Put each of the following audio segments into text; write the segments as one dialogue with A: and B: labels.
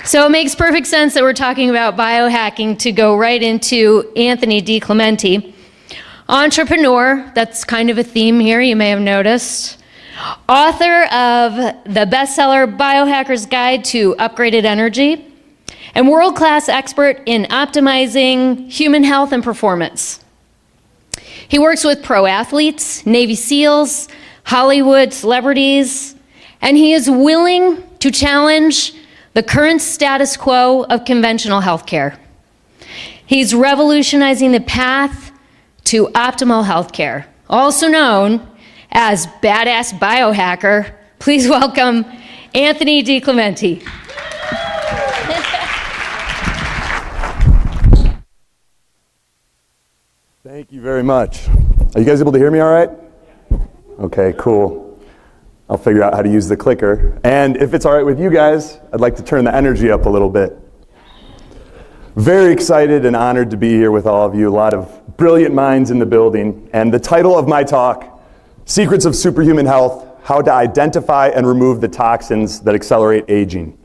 A: So it makes perfect sense that we're talking about biohacking to go right into Anthony DiClementi. Entrepreneur, that's kind of a theme here, you may have noticed. Author of the bestseller Biohacker's Guide to Upgraded Energy, and world-class expert in optimizing human health and performance. He works with pro athletes, Navy SEALs, Hollywood celebrities, and he is willing to challenge the current status quo of conventional healthcare. He's revolutionizing the path to optimal healthcare, also known as Badass Biohacker. Please welcome Anthony DiClementi.
B: Thank you very much. Are you guys able to hear me all right? Okay, cool. I'll figure out how to use the clicker. And if it's all right with you guys, I'd like to turn the energy up a little bit. Very excited and honored to be here with all of you. A lot of brilliant minds in the building. And the title of my talk, Secrets of Superhuman Health, How to Identify and Remove the Toxins That Accelerate Aging.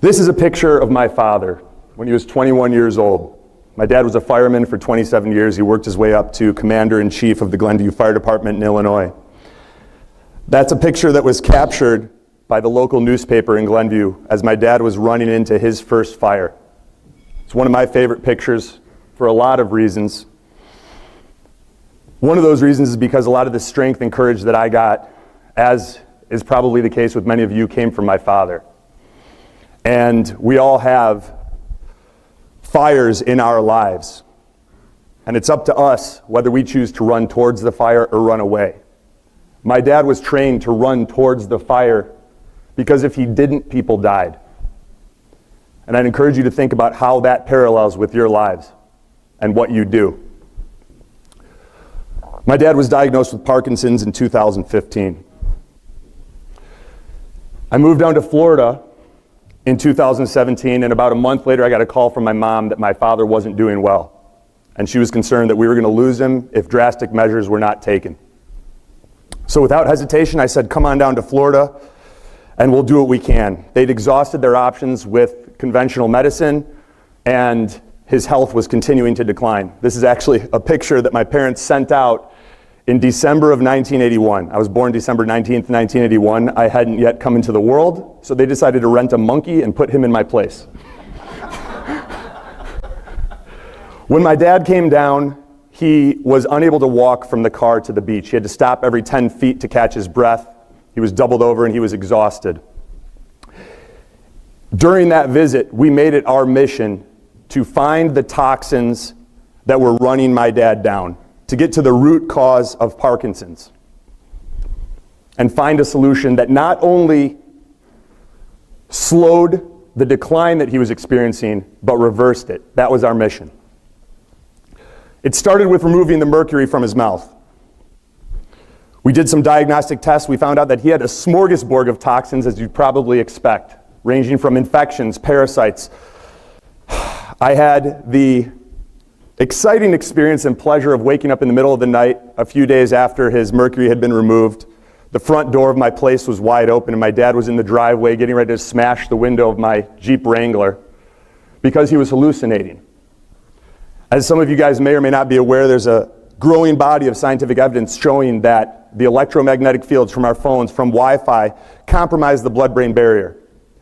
B: This is a picture of my father when he was 21 years old. My dad was a fireman for 27 years. He worked his way up to commander-in-chief of the Glenview Fire Department in Illinois. That's a picture that was captured by the local newspaper in Glenview as my dad was running into his first fire. It's one of my favorite pictures for a lot of reasons. One of those reasons is because a lot of the strength and courage that I got, as is probably the case with many of you, came from my father. And we all have fires in our lives. And it's up to us whether we choose to run towards the fire or run away. My dad was trained to run towards the fire because if he didn't, people died. And I'd encourage you to think about how that parallels with your lives and what you do. My dad was diagnosed with Parkinson's in 2015. I moved down to Florida in 2017, and about a month later I got a call from my mom that my father wasn't doing well. And she was concerned that we were going to lose him if drastic measures were not taken. So without hesitation, I said, come on down to Florida and we'll do what we can. They'd exhausted their options with conventional medicine, and his health was continuing to decline. This is actually a picture that my parents sent out in December of 1981. I was born December 19th, 1981. I hadn't yet come into the world, so they decided to rent a monkey and put him in my place. When my dad came down, he was unable to walk from the car to the beach. He had to stop every 10 feet to catch his breath. He was doubled over and he was exhausted. During that visit, we made it our mission to find the toxins that were running my dad down, to get to the root cause of Parkinson's and find a solution that not only slowed the decline that he was experiencing, but reversed it. That was our mission. It started with removing the mercury from his mouth. We did some diagnostic tests. We found out that he had a smorgasbord of toxins, as you'd probably expect, ranging from infections, parasites. I had the exciting experience and pleasure of waking up in the middle of the night a few days after his mercury had been removed. The front door of my place was wide open and my dad was in the driveway getting ready to smash the window of my Jeep Wrangler because he was hallucinating. As some of you guys may or may not be aware, there's a growing body of scientific evidence showing that the electromagnetic fields from our phones, from Wi-Fi, compromise the blood-brain barrier.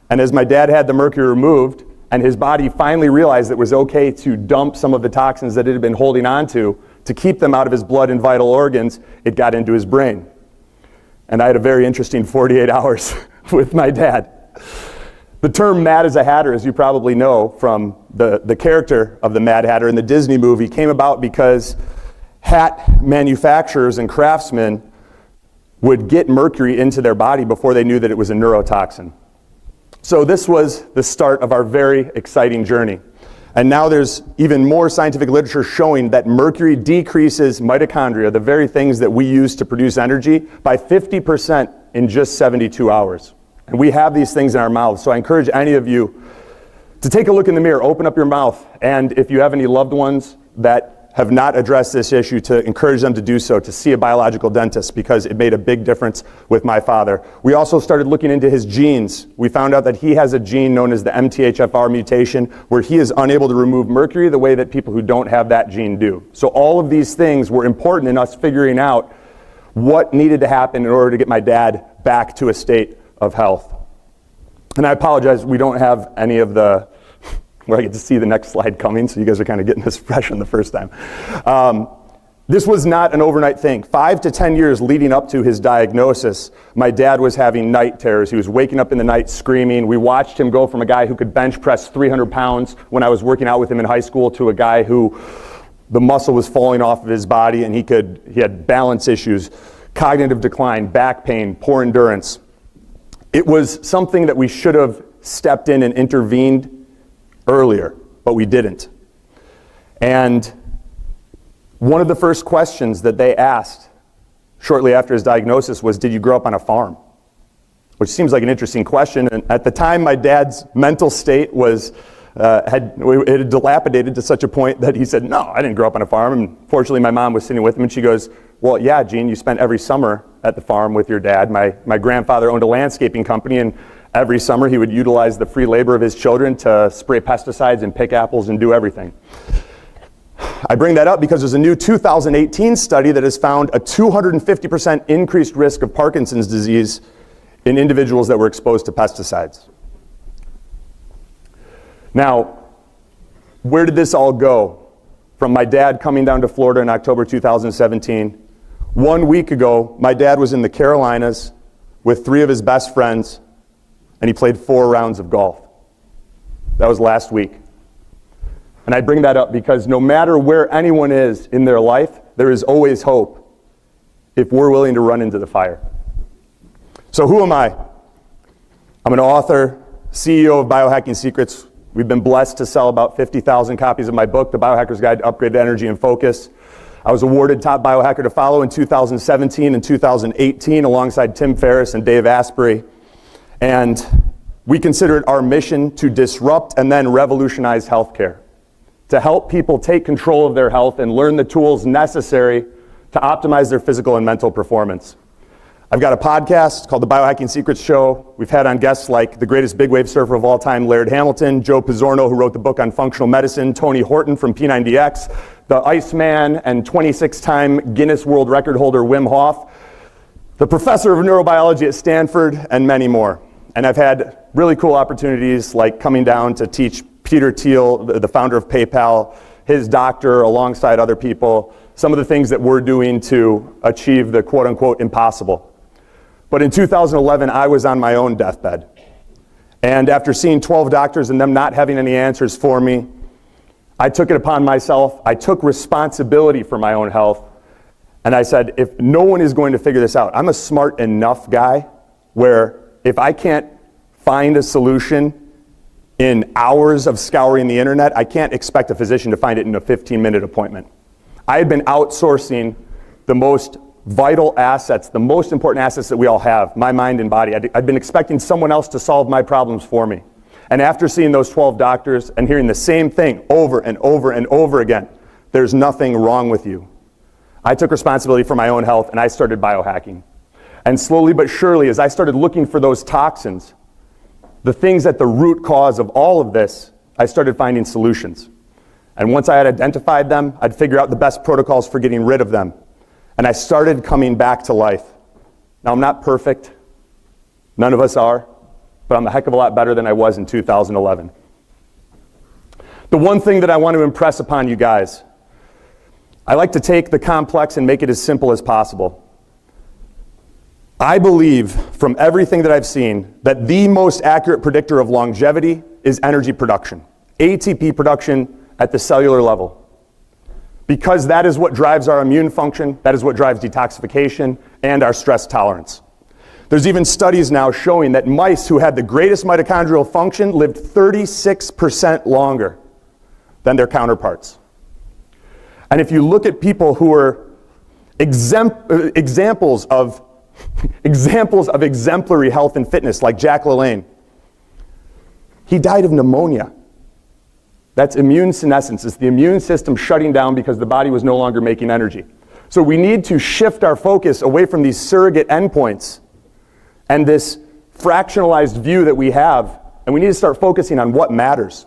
B: And as my dad had the mercury removed, and his body finally realized it was okay to dump some of the toxins that it had been holding on to keep them out of his blood and vital organs, it got into his brain. And I had a very interesting 48 hours with my dad. The term Mad as a Hatter, as you probably know from the character of the Mad Hatter in the Disney movie, came about because hat manufacturers and craftsmen would get mercury into their body before they knew that it was a neurotoxin. So this was the start of our very exciting journey. And now there's even more scientific literature showing that mercury decreases mitochondria, the very things that we use to produce energy, by 50% in just 72 hours. And we have these things in our mouths. So I encourage any of you to take a look in the mirror, open up your mouth, and if you have any loved ones that have not addressed this issue, to encourage them to do so, to see a biological dentist, because it made a big difference with my father. We also started looking into his genes. We found out that he has a gene known as the MTHFR mutation, where he is unable to remove mercury the way that people who don't have that gene do. So all of these things were important in us figuring out what needed to happen in order to get my dad back to a state of health. And I apologize, we don't have any of the where I get to see the next slide coming, so you guys are kind of getting this fresh on the first time. This was not an overnight thing. 5 to 10 years leading up to his diagnosis, my dad was having night terrors. He was waking up in the night screaming. We watched him go from a guy who could bench press 300 pounds when I was working out with him in high school to a guy who the muscle was falling off of his body, and he had balance issues, cognitive decline, back pain, poor endurance. It was something that we should have stepped in and intervened earlier, but we didn't. And one of the first questions that they asked shortly after his diagnosis was, did you grow up on a farm? Which seems like an interesting question. And at the time, my dad's mental state was, it had dilapidated to such a point that he said, no, I didn't grow up on a farm. And fortunately, my mom was sitting with him, and she goes, well, yeah, Gene, you spent every summer at the farm with your dad. My grandfather owned a landscaping company, and every summer he would utilize the free labor of his children to spray pesticides and pick apples and do everything. I bring that up because there's a new 2018 study that has found a 250% increased risk of Parkinson's disease in individuals that were exposed to pesticides. Now, where did this all go? From my dad coming down to Florida in October 2017. 1 week ago, my dad was in the Carolinas with 3 of his best friends, and he played 4 rounds of golf. That was last week. And I bring that up because no matter where anyone is in their life, there is always hope if we're willing to run into the fire. So who am I? I'm an author, CEO of Biohacking Secrets. We've been blessed to sell about 50,000 copies of my book, The Biohacker's Guide to Upgraded Energy and Focus. I was awarded Top Biohacker to Follow in 2017 and 2018 alongside Tim Ferriss and Dave Asprey. And we consider it our mission to disrupt and then revolutionize healthcare, to help people take control of their health and learn the tools necessary to optimize their physical and mental performance. I've got a podcast called The Biohacking Secrets Show. We've had on guests like the greatest big wave surfer of all time, Laird Hamilton, Joe Pizzorno, who wrote the book on functional medicine, Tony Horton from P90X, the Iceman and 26-time Guinness World Record holder Wim Hof, the professor of neurobiology at Stanford, and many more. And I've had really cool opportunities like coming down to teach Peter Thiel, the founder of PayPal, his doctor, alongside other people, some of the things that we're doing to achieve the quote-unquote impossible. But in 2011, I was on my own deathbed. And after seeing 12 doctors and them not having any answers for me, I took it upon myself. I took responsibility for my own health. And I said, if no one is going to figure this out, I'm a smart enough guy where if I can't find a solution in hours of scouring the internet, I can't expect a physician to find it in a 15-minute appointment. I had been outsourcing the most vital assets, the most important assets that we all have, my mind and body. I'd been expecting someone else to solve my problems for me. And after seeing those 12 doctors and hearing the same thing over and over and over again, there's nothing wrong with you. I took responsibility for my own health and I started biohacking. And slowly but surely, as I started looking for those toxins, the things at the root cause of all of this, I started finding solutions. And once I had identified them, I'd figure out the best protocols for getting rid of them. And I started coming back to life. Now, I'm not perfect. None of us are. But I'm a heck of a lot better than I was in 2011. The one thing that I want to impress upon you guys, I like to take the complex and make it as simple as possible. I believe, from everything that I've seen, that the most accurate predictor of longevity is energy production. ATP production at the cellular level. Because that is what drives our immune function, that is what drives detoxification, and our stress tolerance. There's even studies now showing that mice who had the greatest mitochondrial function lived 36% longer than their counterparts. And if you look at people who are examples of exemplary health and fitness, like Jack Lalanne, he died of pneumonia. That's immune senescence. It's the immune system shutting down because the body was no longer making energy. So we need to shift our focus away from these surrogate endpoints and this fractionalized view that we have, and we need to start focusing on what matters.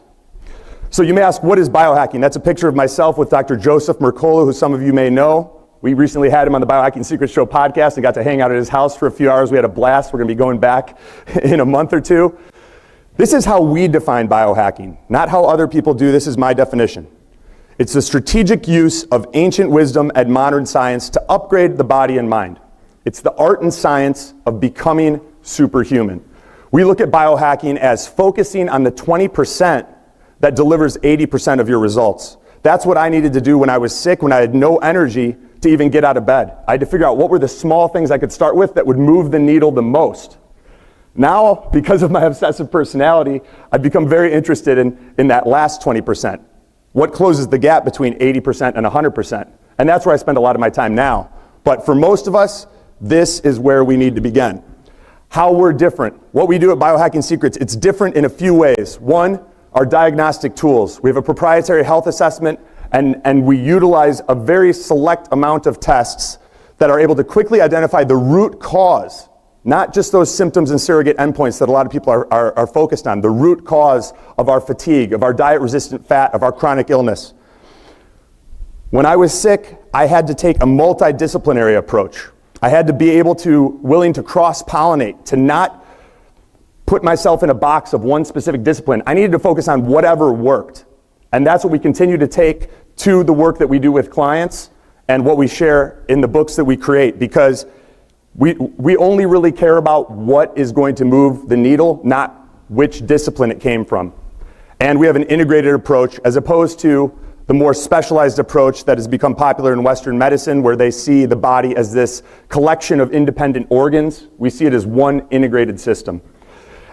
B: So you may ask, what is biohacking? That's a picture of myself with Dr. Joseph Mercola, who some of you may know. We recently had him on the Biohacking Secrets Show podcast and got to hang out at his house for a few hours. We had a blast. We're going to be going back in a month or two. This is how we define biohacking, not how other people do. This is my definition. It's the strategic use of ancient wisdom and modern science to upgrade the body and mind. It's the art and science of becoming superhuman. We look at biohacking as focusing on the 20% that delivers 80% of your results. That's what I needed to do when I was sick, when I had no energy to even get out of bed. I had to figure out what were the small things I could start with that would move the needle the most. Now, because of my obsessive personality, I've become very interested in that last 20%. What closes the gap between 80% and 100%? And that's where I spend a lot of my time now. But for most of us, this is where we need to begin. How we're different. What we do at Biohacking Secrets, it's different in a few ways. One, our diagnostic tools. We have a proprietary health assessment, and we utilize a very select amount of tests that are able to quickly identify the root cause, not just those symptoms and surrogate endpoints that a lot of people are focused on, the root cause of our fatigue, of our diet-resistant fat, of our chronic illness. When I was sick, I had to take a multidisciplinary approach. I had to be willing to cross-pollinate, to not put myself in a box of one specific discipline. I needed to focus on whatever worked. And that's what we continue to take to the work that we do with clients and what we share in the books that we create, because we only really care about what is going to move the needle, not which discipline it came from. And we have an integrated approach as opposed to the more specialized approach that has become popular in Western medicine, where they see the body as this collection of independent organs. We see it as one integrated system.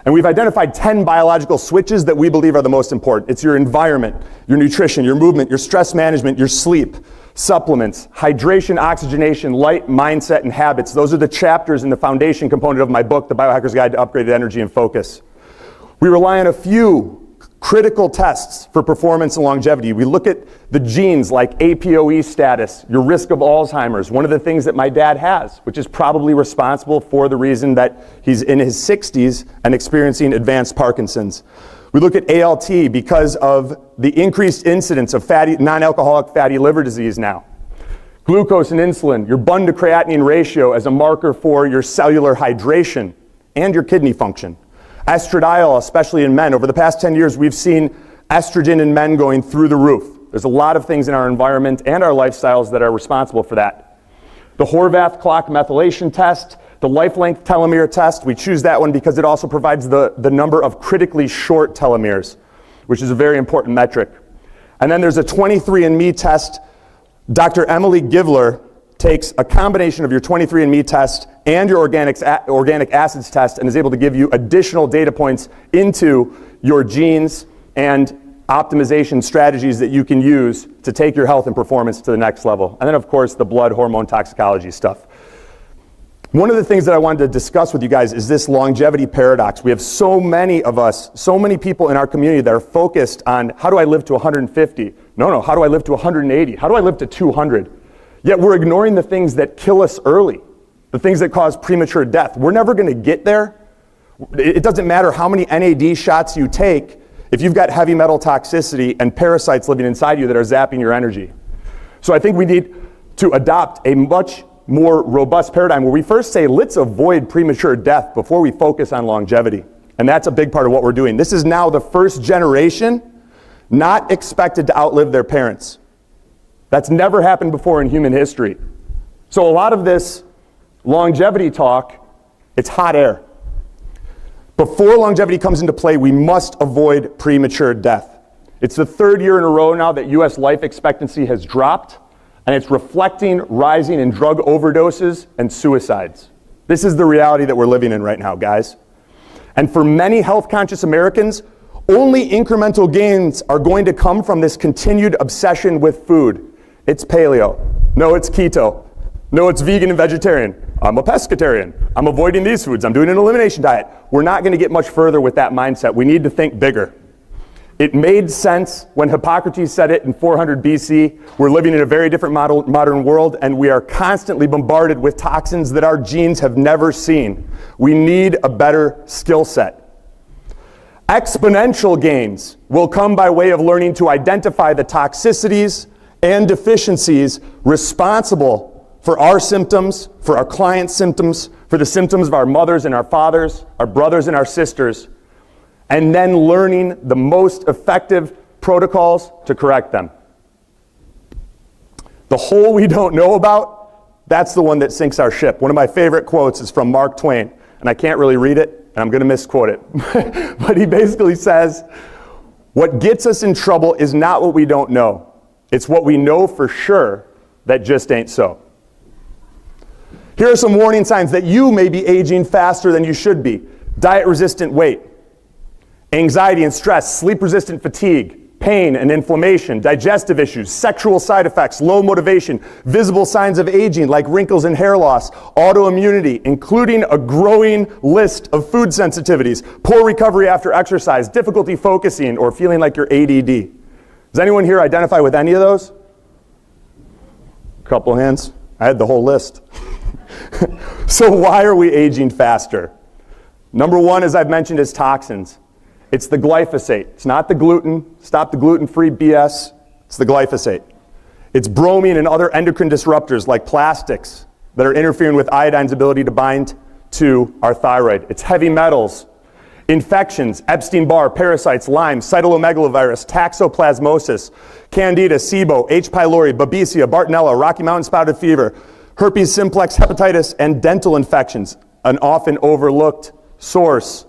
B: And we've identified 10 biological switches that we believe are the most important. It's your environment, your nutrition, your movement, your stress management, your sleep, supplements, hydration, oxygenation, light, mindset, and habits. Those are the chapters in the foundation component of my book, The Biohacker's Guide to Upgraded Energy and Focus. We rely on a few critical tests for performance and longevity. We look at the genes like APOE status, your risk of Alzheimer's, one of the things that my dad has, which is probably responsible for the reason that he's in his 60s and experiencing advanced Parkinson's. We look at ALT because of the increased incidence of non-alcoholic fatty liver disease now. Glucose and insulin, your bun to creatinine ratio as a marker for your cellular hydration and your kidney function. Estradiol, especially in men. Over the past 10 years, we've seen estrogen in men going through the roof. There's a lot of things in our environment and our lifestyles that are responsible for that. The Horvath clock methylation test, the life length telomere test, we choose that one because it also provides the number of critically short telomeres, which is a very important metric. And then there's a 23andMe test. Dr. Emily Givler takes a combination of your 23andMe test and your organic acids test and is able to give you additional data points into your genes and optimization strategies that you can use to take your health and performance to the next level. And then, of course, the blood hormone toxicology stuff. One of the things that I wanted to discuss with you guys is this longevity paradox. We have so many of us, so many people in our community that are focused on how do I live to 150? No, how do I live to 180? How do I live to 200? Yet we're ignoring the things that kill us early, the things that cause premature death. We're never going to get there. It doesn't matter how many NAD shots you take if you've got heavy metal toxicity and parasites living inside you that are zapping your energy. So I think we need to adopt a much more robust paradigm where we first say, let's avoid premature death before we focus on longevity. And that's a big part of what we're doing. This is now the first generation not expected to outlive their parents. That's never happened before in human history. So a lot of this longevity talk, it's hot air. Before longevity comes into play, we must avoid premature death. It's the third year in a row now that U.S. life expectancy has dropped, and it's reflecting rising in drug overdoses and suicides. This is the reality that we're living in right now, guys. And for many health-conscious Americans, only incremental gains are going to come from this continued obsession with food. It's paleo. No, it's keto. No, it's vegan and vegetarian. I'm a pescatarian. I'm avoiding these foods. I'm doing an elimination diet. We're not going to get much further with that mindset. We need to think bigger. It made sense when Hippocrates said it in 400 BC. We're living in a very different modern world, and we are constantly bombarded with toxins that our genes have never seen. We need a better skill set. Exponential gains will come by way of learning to identify the toxicities and deficiencies responsible for our symptoms, for our clients' symptoms, for the symptoms of our mothers and our fathers, our brothers and our sisters, and then learning the most effective protocols to correct them. The hole we don't know about, that's the one that sinks our ship. One of my favorite quotes is from Mark Twain, and I can't really read it, and I'm going to misquote it. But he basically says, what gets us in trouble is not what we don't know. It's what we know for sure that just ain't so. Here are some warning signs that you may be aging faster than you should be. Diet-resistant weight, anxiety and stress, sleep-resistant fatigue, pain and inflammation, digestive issues, sexual side effects, low motivation, visible signs of aging like wrinkles and hair loss, autoimmunity, including a growing list of food sensitivities, poor recovery after exercise, difficulty focusing, or feeling like you're ADD. Does anyone here identify with any of those? Couple hands. I had the whole list. So why are we aging faster? Number one, as I've mentioned, is toxins. It's the glyphosate. It's not the gluten. Stop the gluten-free BS. It's the glyphosate. It's bromine and other endocrine disruptors like plastics that are interfering with iodine's ability to bind to our thyroid. It's heavy metals, infections, Epstein-Barr, parasites, Lyme, cytomegalovirus, toxoplasmosis, Candida, SIBO, H. pylori, Babesia, Bartonella, Rocky Mountain spotted fever, herpes simplex, hepatitis, and dental infections, an often overlooked source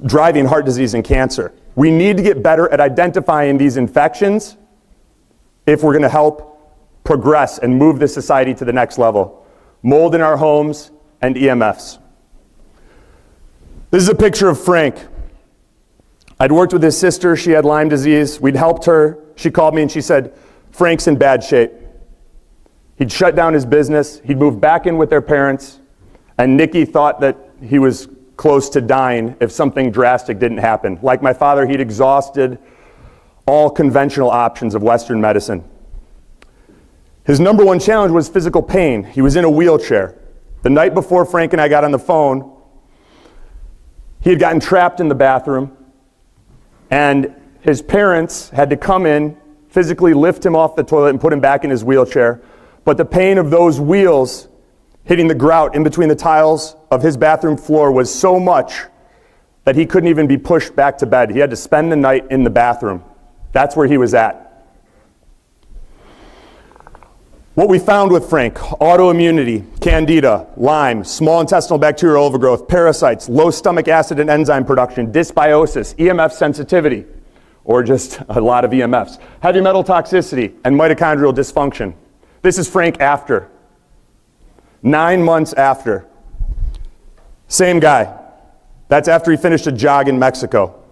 B: driving heart disease and cancer. We need to get better at identifying these infections if we're going to help progress and move this society to the next level. Mold in our homes and EMFs. This is a picture of Frank. I'd worked with his sister. She had Lyme disease. We'd helped her. She called me and she said, Frank's in bad shape. He'd shut down his business. He'd moved back in with their parents. And Nikki thought that he was close to dying if something drastic didn't happen. Like my father, he'd exhausted all conventional options of Western medicine. His number one challenge was physical pain. He was in a wheelchair. The night before Frank and I got on the phone, he had gotten trapped in the bathroom, and his parents had to come in, physically lift him off the toilet and put him back in his wheelchair. But the pain of those wheels hitting the grout in between the tiles of his bathroom floor was so much that he couldn't even be pushed back to bed. He had to spend the night in the bathroom. That's where he was at. What we found with Frank: autoimmunity, candida, Lyme, small intestinal bacterial overgrowth, parasites, low stomach acid and enzyme production, dysbiosis, EMF sensitivity, or just a lot of EMFs, heavy metal toxicity, and mitochondrial dysfunction. This is Frank after. 9 months after. Same guy. That's after he finished a jog in Mexico.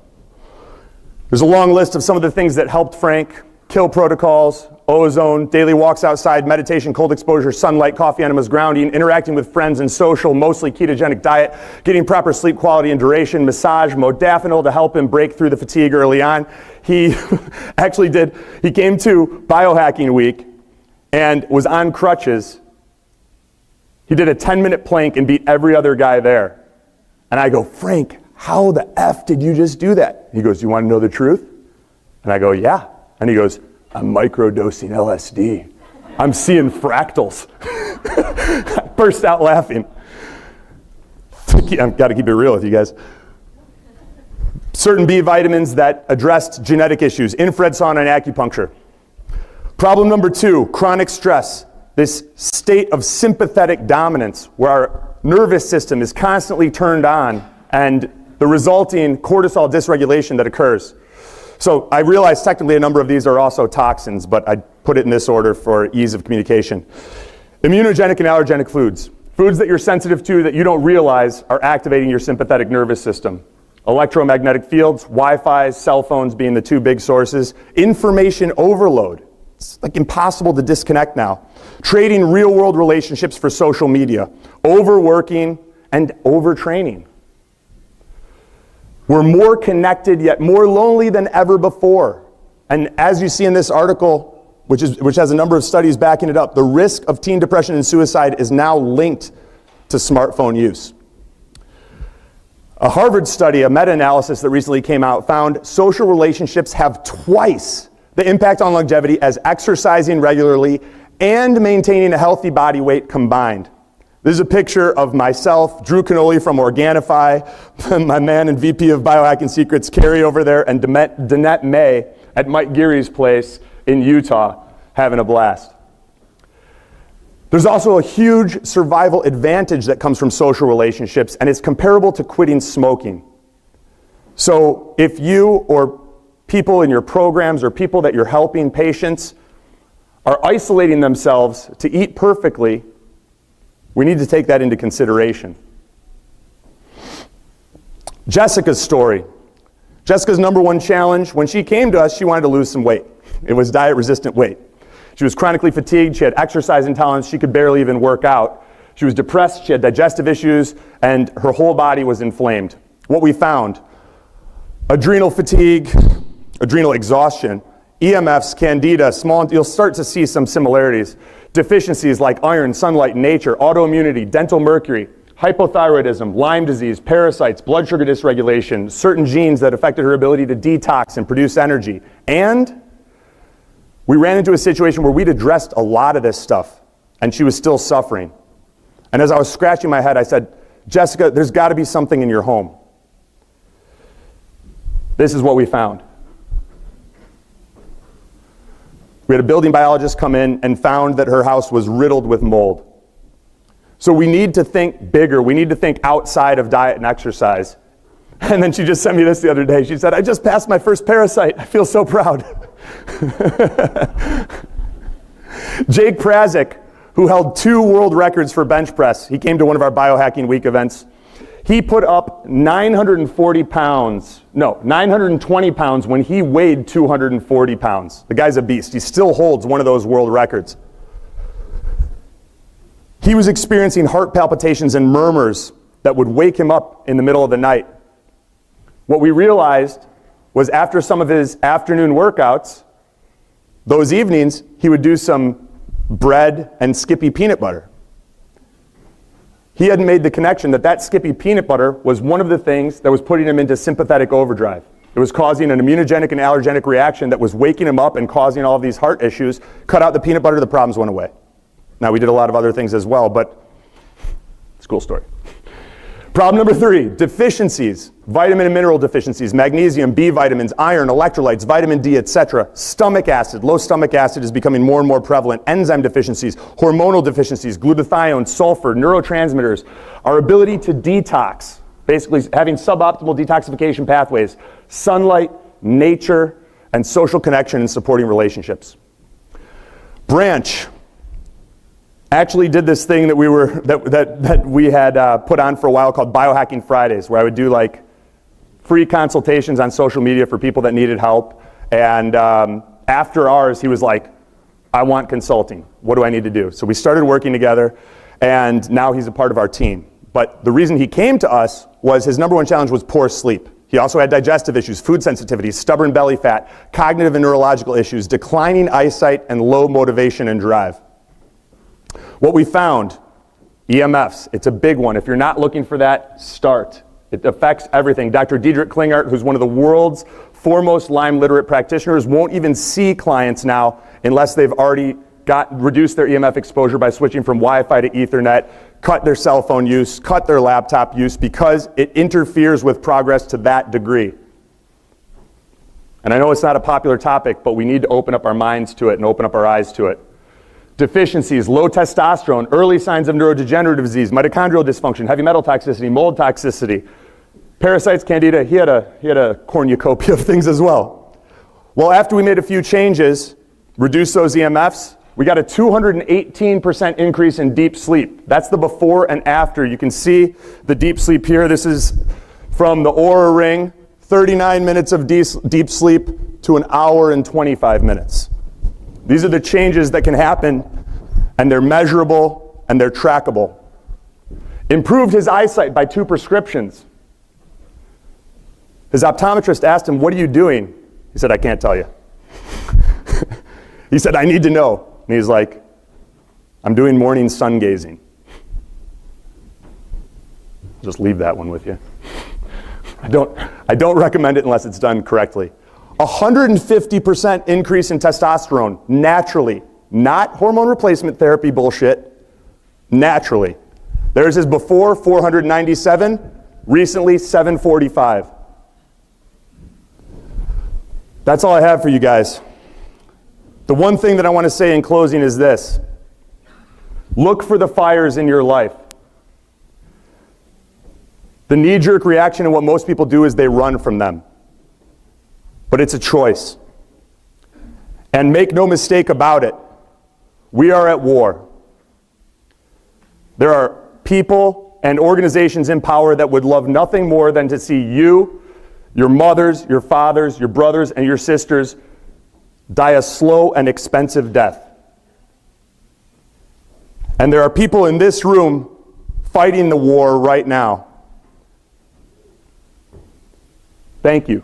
B: There's a long list of some of the things that helped Frank: kill protocols, ozone, daily walks outside, meditation, cold exposure, sunlight, coffee enemas, grounding, interacting with friends and social, mostly ketogenic diet, getting proper sleep quality and duration, massage, modafinil to help him break through the fatigue early on. He he came to Biohacking Week and was on crutches. He did a 10-minute plank and beat every other guy there. And I go, Frank, how the F did you just do that? He goes, you want to know the truth? And I go, yeah. And he goes, I'm microdosing LSD. I'm seeing fractals. I burst out laughing. I've got to keep it real with you guys. Certain B vitamins that addressed genetic issues, infrared sauna and acupuncture. Problem number 2, chronic stress. This state of sympathetic dominance where our nervous system is constantly turned on and the resulting cortisol dysregulation that occurs. So I realize technically a number of these are also toxins, but I put it in this order for ease of communication. Immunogenic and allergenic foods. Foods that you're sensitive to that you don't realize are activating your sympathetic nervous system. Electromagnetic fields, Wi-Fi, cell phones being the 2 big sources. Information overload. It's like impossible to disconnect now. Trading real-world relationships for social media. Overworking and overtraining. We're more connected yet more lonely than ever before. And as you see in this article, which has a number of studies backing it up, the risk of teen depression and suicide is now linked to smartphone use. A Harvard study, a meta-analysis that recently came out, found social relationships have twice the impact on longevity as exercising regularly and maintaining a healthy body weight combined. This is a picture of myself, Drew Canoli from Organifi, my man and VP of Biohacking Secrets, Carrie over there, and Danette May at Mike Geary's place in Utah, having a blast. There's also a huge survival advantage that comes from social relationships, and it's comparable to quitting smoking. So if you or people in your programs or people that you're helping, patients, are isolating themselves to eat perfectly, we need to take that into consideration. Jessica's story. Jessica's number one challenge, when she came to us, she wanted to lose some weight. It was diet-resistant weight. She was chronically fatigued, she had exercise intolerance, she could barely even work out. She was depressed, she had digestive issues, and her whole body was inflamed. What we found: adrenal fatigue, adrenal exhaustion, EMFs, candida, you'll start to see some similarities. Deficiencies like iron, sunlight, nature, autoimmunity, dental mercury, hypothyroidism, Lyme disease, parasites, blood sugar dysregulation, certain genes that affected her ability to detox and produce energy. And we ran into a situation where we'd addressed a lot of this stuff, and she was still suffering. And as I was scratching my head, I said, Jessica, there's got to be something in your home. This is what we found. We had a building biologist come in and found that her house was riddled with mold. So we need to think bigger. We need to think outside of diet and exercise. And then she just sent me this the other day. She said, I just passed my first parasite. I feel so proud. Jake Prazik, who held 2 world records for bench press, he came to one of our Biohacking Week events. He put up 920 pounds when he weighed 240 pounds. The guy's a beast. He still holds one of those world records. He was experiencing heart palpitations and murmurs that would wake him up in the middle of the night. What we realized was after some of his afternoon workouts, those evenings, he would do some bread and Skippy peanut butter. He hadn't made the connection that Skippy peanut butter was one of the things that was putting him into sympathetic overdrive. It was causing an immunogenic and allergenic reaction that was waking him up and causing all of these heart issues. Cut out the peanut butter, the problems went away. Now, we did a lot of other things as well, but it's a cool story. Problem number 3, deficiencies. Vitamin and mineral deficiencies, magnesium, B vitamins, iron, electrolytes, vitamin D, etc. Stomach acid. Low stomach acid is becoming more and more prevalent. Enzyme deficiencies, hormonal deficiencies, glutathione, sulfur, neurotransmitters. Our ability to detox, basically having suboptimal detoxification pathways. Sunlight, nature, and social connection and supporting relationships. Branch actually did this thing that we had put on for a while called Biohacking Fridays, where I would do like free consultations on social media for people that needed help. And after ours, he was like, I want consulting. What do I need to do? So we started working together, and now he's a part of our team. But the reason he came to us was his number one challenge was poor sleep. He also had digestive issues, food sensitivities, stubborn belly fat, cognitive and neurological issues, declining eyesight, and low motivation and drive. What we found, EMFs, it's a big one. If you're not looking for that, start. It affects everything. Dr. Diedrich Klingart, who's one of the world's foremost Lyme literate practitioners, won't even see clients now unless they've already reduced their EMF exposure by switching from Wi-Fi to Ethernet, cut their cell phone use, cut their laptop use, because it interferes with progress to that degree. And I know it's not a popular topic, but we need to open up our minds to it and open up our eyes to it. Deficiencies, low testosterone, early signs of neurodegenerative disease, mitochondrial dysfunction, heavy metal toxicity, mold toxicity, parasites, candida. He had a cornucopia of things as well. Well, after we made a few changes, reduced those EMFs, we got a 218% increase in deep sleep. That's the before and after. You can see the deep sleep here. This is from the Oura Ring, 39 minutes of deep sleep to an hour and 25 minutes. These are the changes that can happen, and they're measurable and they're trackable. Improved his eyesight by 2 prescriptions. His optometrist asked him, "What are you doing?" He said, "I can't tell you." He said, "I need to know." And he's like, "I'm doing morning sun gazing." Just leave that one with you. I don't recommend it unless it's done correctly. 150% increase in testosterone, naturally. Not hormone replacement therapy bullshit, naturally. Theirs is before 497, recently 745. That's all I have for you guys. The one thing that I want to say in closing is this. Look for the fires in your life. The knee-jerk reaction and what most people do is they run from them. But it's a choice. And make no mistake about it, we are at war. There are people and organizations in power that would love nothing more than to see you, your mothers, your fathers, your brothers, and your sisters die a slow and expensive death. And there are people in this room fighting the war right now. Thank you.